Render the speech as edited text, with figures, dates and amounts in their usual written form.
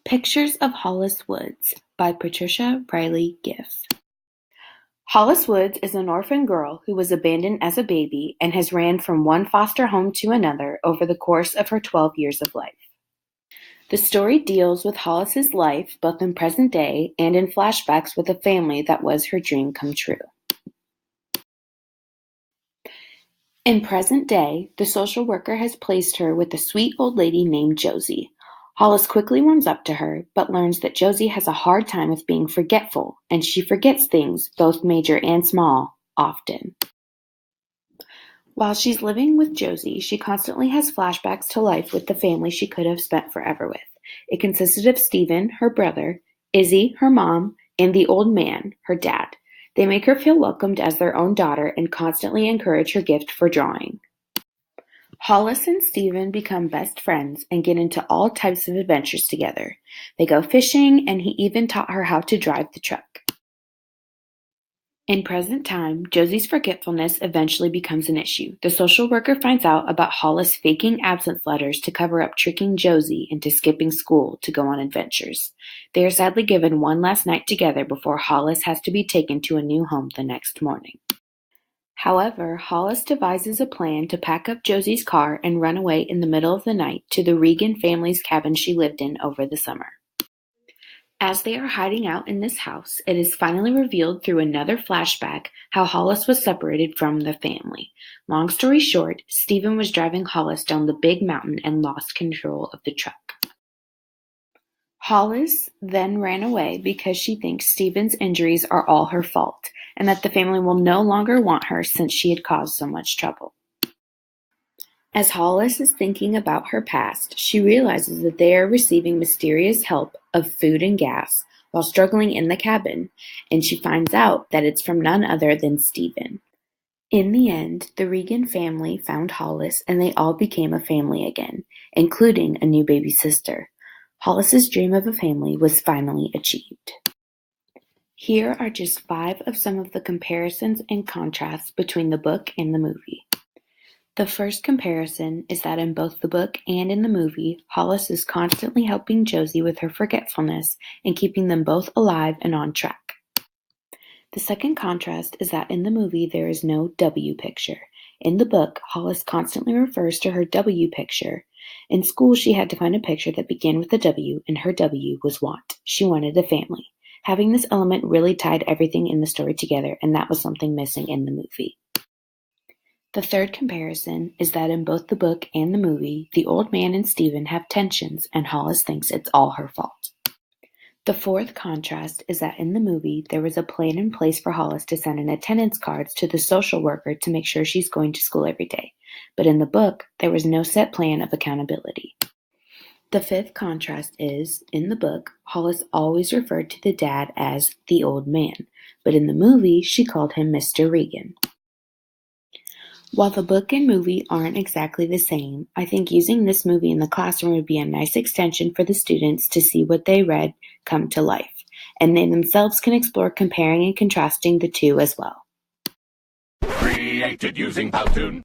Pictures of Hollis Woods by Patricia Riley Giff. Hollis Woods is an orphan girl who was abandoned as a baby and has ran from one foster home to another over the course of her 12 years of life. The story deals with Hollis's life both in present day and in flashbacks with a family that was her dream come true. In present day, the social worker has placed her with a sweet old lady named Josie. Hollis quickly warms up to her, but learns that Josie has a hard time with being forgetful, and she forgets things, both major and small, often. While she's living with Josie, she constantly has flashbacks to life with the family she could have spent forever with. It consisted of Stephen, her brother, Izzy, her mom, and the old man, her dad. They make her feel welcomed as their own daughter and constantly encourage her gift for drawing. Hollis and Stephen become best friends and get into all types of adventures together. They go fishing, and he even taught her how to drive the truck. In present time, Josie's forgetfulness eventually becomes an issue. The social worker finds out about Hollis faking absence letters to cover up tricking Josie into skipping school to go on adventures. They are sadly given one last night together before Hollis has to be taken to a new home the next morning. However, Hollis devises a plan to pack up Josie's car and run away in the middle of the night to the Regan family's cabin she lived in over the summer. As they are hiding out in this house, it is finally revealed through another flashback how Hollis was separated from the family. Long story short, Stephen was driving Hollis down the big mountain and lost control of the truck. Hollis then ran away because she thinks Stephen's injuries are all her fault, and that the family will no longer want her since she had caused so much trouble. As Hollis is thinking about her past, she realizes that they are receiving mysterious help of food and gas while struggling in the cabin, and she finds out that it's from none other than Stephen. In the end, the Regan family found Hollis and they all became a family again, including a new baby sister. Hollis's dream of a family was finally achieved. Here are just 5 of some of the comparisons and contrasts between the book and the movie. The first comparison is that in both the book and in the movie, Hollis is constantly helping Josie with her forgetfulness and keeping them both alive and on track. The second contrast is that in the movie there is no W picture. In the book, Hollis constantly refers to her W picture. In school, she had to find a picture that began with a W, and her W was want. She wanted a family. Having this element really tied everything in the story together, and that was something missing in the movie. The third comparison is that in both the book and the movie, the old man and Stephen have tensions, and Hollis thinks it's all her fault. The fourth contrast is that in the movie, there was a plan in place for Hollis to send in attendance cards to the social worker to make sure she's going to school every day. But in the book, there was no set plan of accountability. The fifth contrast is, in the book, Hollis always referred to the dad as the old man, but in the movie, she called him Mr. Regan. While the book and movie aren't exactly the same, I think using this movie in the classroom would be a nice extension for the students to see what they read come to life, and they themselves can explore comparing and contrasting the two as well. Created using Powtoon.